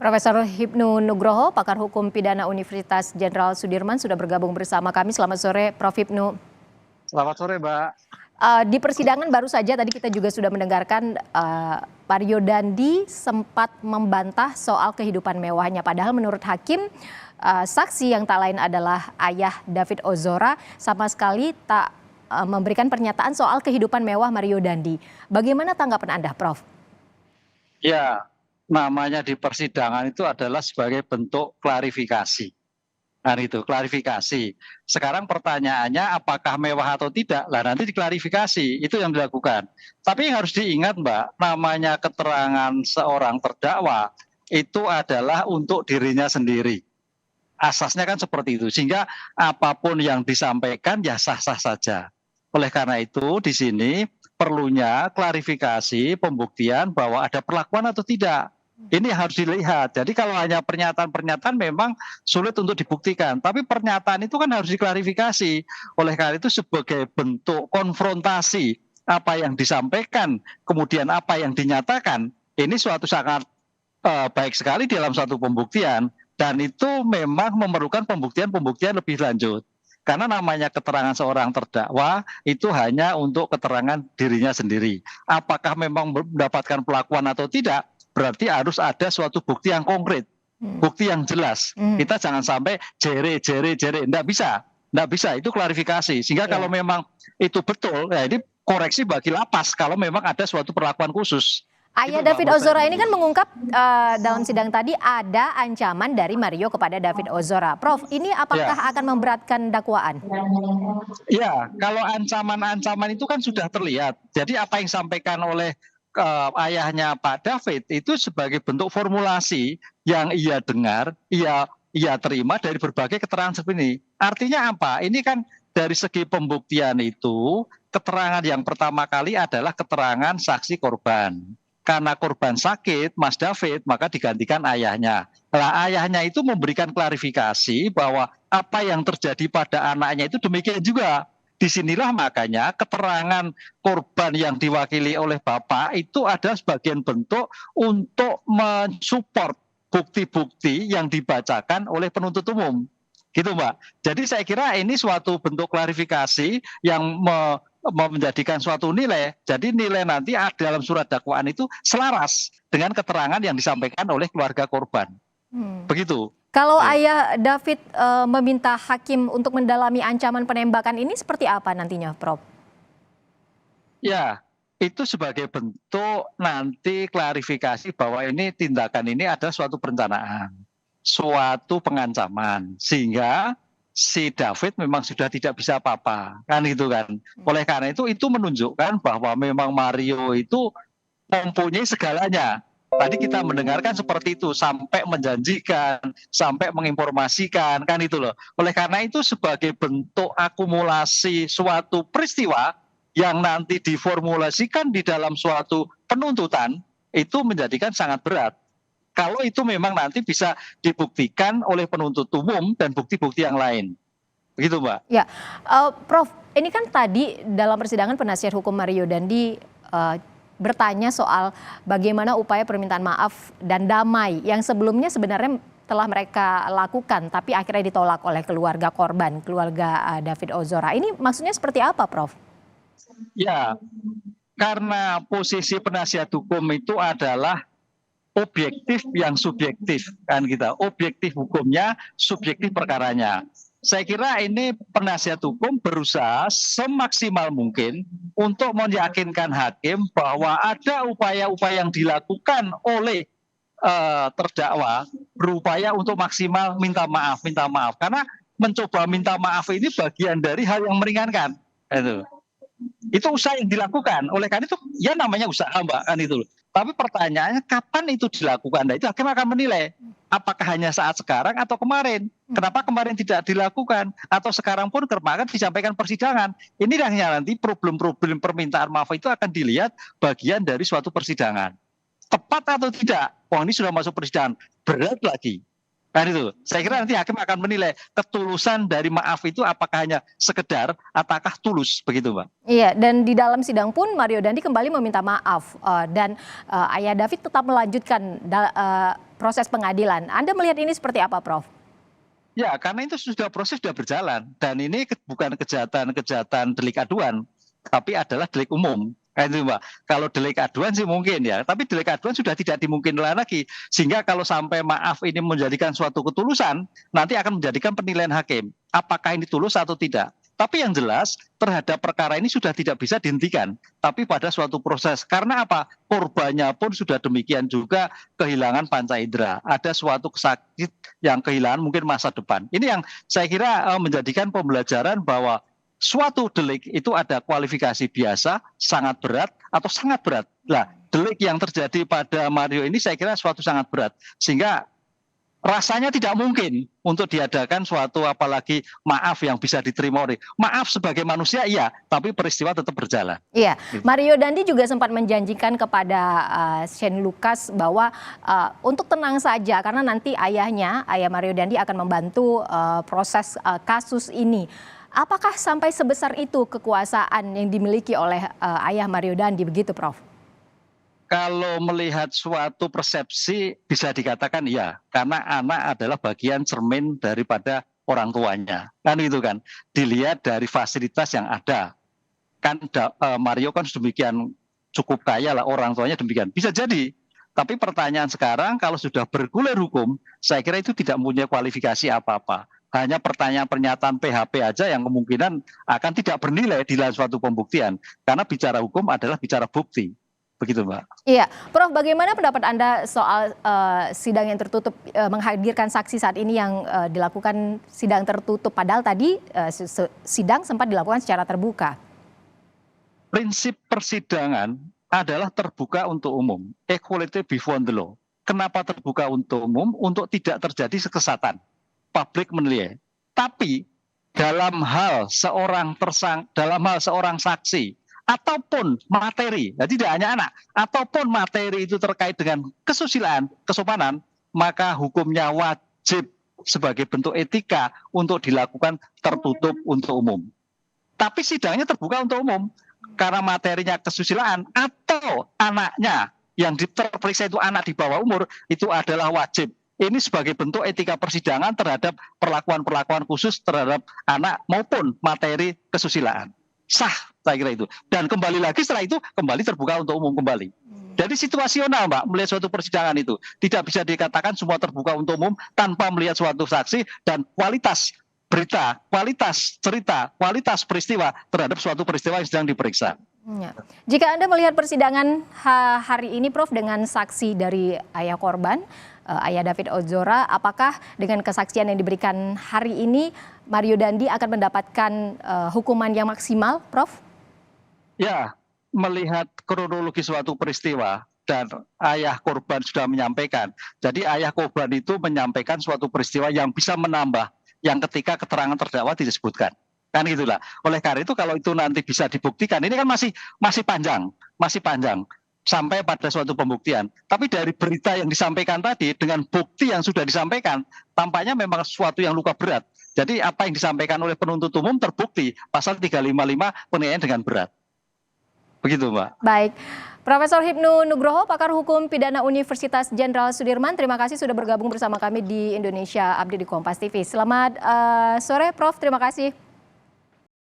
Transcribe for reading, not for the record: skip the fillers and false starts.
Profesor Hipnu Nugroho, pakar hukum pidana Universitas Jenderal Sudirman sudah bergabung bersama kami. Selamat sore, Prof. Hipnu. Selamat sore, Mbak. Di persidangan baru saja tadi kita juga sudah mendengarkan Mario Dandi sempat membantah soal kehidupan mewahnya. Padahal menurut hakim, saksi yang tak lain adalah ayah David Ozora sama sekali tak memberikan pernyataan soal kehidupan mewah Mario Dandi. Bagaimana tanggapan Anda, Prof? Ya, namanya di persidangan itu adalah sebagai bentuk klarifikasi. Nah itu, klarifikasi. Sekarang pertanyaannya apakah mewah atau tidak? Lah nanti diklarifikasi, itu yang dilakukan. Tapi yang harus diingat, Mbak, namanya keterangan seorang terdakwa itu adalah untuk dirinya sendiri. Asasnya kan seperti itu, sehingga apapun yang disampaikan ya sah-sah saja. Oleh karena itu di sini perlunya klarifikasi, pembuktian bahwa ada perlakuan atau tidak. Ini harus dilihat. Jadi kalau hanya pernyataan-pernyataan memang sulit untuk dibuktikan. Tapi pernyataan itu kan harus diklarifikasi. Oleh karena itu sebagai bentuk konfrontasi apa yang disampaikan, kemudian apa yang dinyatakan, ini suatu sangat baik sekali dalam satu pembuktian. Dan itu memang memerlukan pembuktian-pembuktian lebih lanjut. Karena namanya keterangan seorang terdakwa itu hanya untuk keterangan dirinya sendiri. Apakah memang mendapatkan perlakuan atau tidak, berarti harus ada suatu bukti yang konkret, bukti yang jelas. Kita jangan sampai jere, enggak bisa, itu klarifikasi. Sehingga kalau memang itu betul, ya ini koreksi bagi lapas kalau memang ada suatu perlakuan khusus. Ayah David Ozora ini kan mengungkap dalam sidang tadi ada ancaman dari Mario kepada David Ozora. Prof, ini apakah akan memberatkan dakwaan? Ya, kalau ancaman-ancaman itu kan sudah terlihat. Jadi apa yang disampaikan oleh ayahnya Pak David itu sebagai bentuk formulasi yang ia dengar, ia terima dari berbagai keterangan seperti ini. Artinya apa? Ini kan dari segi pembuktian itu, keterangan yang pertama kali adalah keterangan saksi korban. Karena korban sakit, Mas David, maka digantikan ayahnya. Nah, ayahnya itu memberikan klarifikasi bahwa apa yang terjadi pada anaknya itu demikian juga. Disinilah makanya keterangan korban yang diwakili oleh Bapak itu ada sebagian bentuk untuk mensupport bukti-bukti yang dibacakan oleh penuntut umum. Gitu, Mbak. Jadi saya kira ini suatu bentuk klarifikasi yang menjadikan suatu nilai. Jadi nilai nanti dalam surat dakwaan itu selaras dengan keterangan yang disampaikan oleh keluarga korban. Begitu. Kalau ayah David meminta hakim untuk mendalami ancaman penembakan ini seperti apa nantinya, Prof? Ya, itu sebagai bentuk nanti klarifikasi bahwa ini tindakan ini adalah suatu perencanaan, suatu pengancaman, sehingga si David memang sudah tidak bisa apa-apa, kan itu kan. Oleh karena itu menunjukkan bahwa memang Mario itu mempunyai segalanya. Tadi kita mendengarkan seperti itu, sampai menjanjikan, sampai menginformasikan, kan itu loh. Oleh karena itu sebagai bentuk akumulasi suatu peristiwa yang nanti diformulasikan di dalam suatu penuntutan, itu menjadikan sangat berat. Kalau itu memang nanti bisa dibuktikan oleh penuntut umum dan bukti-bukti yang lain. Begitu, Mbak. Ya, Prof, ini kan tadi dalam persidangan penasihat hukum Mario Dandi bertanya soal bagaimana upaya permintaan maaf dan damai yang sebelumnya sebenarnya telah mereka lakukan, tapi akhirnya ditolak oleh keluarga korban, keluarga David Ozora. Ini maksudnya seperti apa, Prof? Ya, karena posisi penasihat hukum itu adalah objektif yang subjektif, kan kita. Objektif hukumnya, subjektif perkaranya. Saya kira ini penasihat hukum berusaha semaksimal mungkin untuk meyakinkan hakim bahwa ada upaya-upaya yang dilakukan oleh terdakwa berupaya untuk maksimal minta maaf. Karena mencoba minta maaf ini bagian dari hal yang meringankan. Itu usaha yang dilakukan. Oleh karena itu ya namanya usaha, Mbak, kan itu. Tapi pertanyaannya kapan itu dilakukan? Nah, itu hakim akan menilai apakah hanya saat sekarang atau kemarin. Kenapa kemarin tidak dilakukan? Atau sekarang pun kemarin disampaikan persidangan. Ini yang nanti problem-problem permintaan maaf itu akan dilihat bagian dari suatu persidangan. Tepat atau tidak? Wah, ini sudah masuk persidangan. Berat lagi. Kan itu, saya kira nanti hakim akan menilai ketulusan dari maaf itu apakah hanya sekedar ataukah tulus, begitu, Mbak. Iya, dan di dalam sidang pun Mario Dandi kembali meminta maaf dan ayah David tetap melanjutkan proses pengadilan. Anda melihat ini seperti apa, Prof? Ya, karena itu proses sudah berjalan dan ini bukan kejahatan delik aduan, tapi adalah delik umum. Itu Mbak. Kalau delik aduan sih mungkin ya, tapi delik aduan sudah tidak dimungkinkan lagi. Sehingga kalau sampai maaf ini menjadikan suatu ketulusan, nanti akan menjadikan penilaian hakim. Apakah ini tulus atau tidak? Tapi yang jelas terhadap perkara ini sudah tidak bisa dihentikan, tapi pada suatu proses. Karena apa? Korbannya pun sudah demikian juga kehilangan panca indera. Ada suatu kesakit yang kehilangan mungkin masa depan. Ini yang saya kira menjadikan pembelajaran bahwa suatu delik itu ada kualifikasi biasa, sangat berat, atau sangat berat. Nah, delik yang terjadi pada Mario ini saya kira suatu sangat berat. Sehingga rasanya tidak mungkin untuk diadakan suatu apalagi maaf yang bisa diterima oleh maaf sebagai manusia iya, tapi peristiwa tetap berjalan. Iya, Mario Dandi juga sempat menjanjikan kepada Shane Lucas bahwa untuk tenang saja karena nanti ayah Mario Dandi akan membantu proses kasus ini. Apakah sampai sebesar itu kekuasaan yang dimiliki oleh ayah Mario Dandi begitu, Prof? Kalau melihat suatu persepsi bisa dikatakan ya, karena anak adalah bagian cermin daripada orang tuanya. Kan gitu kan. Dilihat dari fasilitas yang ada. Kan Mario kan demikian cukup kaya lah, orang tuanya demikian. Bisa jadi. Tapi pertanyaan sekarang kalau sudah bergulir hukum, saya kira itu tidak punya kualifikasi apa-apa. Hanya pertanyaan pernyataan PHP aja yang kemungkinan akan tidak bernilai di dalam suatu pembuktian. Karena bicara hukum adalah bicara bukti. Begitu, Mbak. Iya, Prof, bagaimana pendapat Anda soal sidang yang tertutup menghadirkan saksi saat ini yang dilakukan sidang tertutup, padahal tadi sidang sempat dilakukan secara terbuka? Prinsip persidangan adalah terbuka untuk umum, equality before the law. Kenapa terbuka untuk umum? Untuk tidak terjadi kesesatan, publik menilai. Tapi dalam hal seorang saksi ataupun materi, ya tidak hanya anak, ataupun materi itu terkait dengan kesusilaan, kesopanan, maka hukumnya wajib sebagai bentuk etika untuk dilakukan tertutup untuk umum. Tapi sidangnya terbuka untuk umum, karena materinya kesusilaan atau anaknya yang terperiksa itu anak di bawah umur, itu adalah wajib. Ini sebagai bentuk etika persidangan terhadap perlakuan-perlakuan khusus terhadap anak maupun materi kesusilaan. Sah, saya kira itu. Dan kembali lagi setelah itu kembali terbuka untuk umum kembali. Jadi situasional, Mbak, melihat suatu persidangan itu tidak bisa dikatakan semua terbuka untuk umum tanpa melihat suatu saksi dan kualitas berita, kualitas cerita, kualitas peristiwa terhadap suatu peristiwa yang sedang diperiksa. Ya. Jika Anda melihat persidangan hari ini, Prof, dengan saksi dari ayah korban, ayah David Ozora, apakah dengan kesaksian yang diberikan hari ini Mario Dandi akan mendapatkan hukuman yang maksimal, Prof? Ya, melihat kronologi suatu peristiwa dan ayah korban sudah menyampaikan. Jadi ayah korban itu menyampaikan suatu peristiwa yang bisa menambah yang ketika keterangan terdakwa tidak disebutkan. Kan gitulah. Oleh karena itu kalau itu nanti bisa dibuktikan, ini kan masih panjang sampai pada suatu pembuktian. Tapi dari berita yang disampaikan tadi dengan bukti yang sudah disampaikan, tampaknya memang sesuatu yang luka berat. Jadi apa yang disampaikan oleh penuntut umum terbukti pasal 355 penganiayaan dengan berat. Begitu, Mbak. Baik. Profesor Hipnu Nugroho, pakar hukum pidana Universitas Jenderal Sudirman, terima kasih sudah bergabung bersama kami di Indonesia Update di Kompas TV. Selamat sore, Prof. Terima kasih.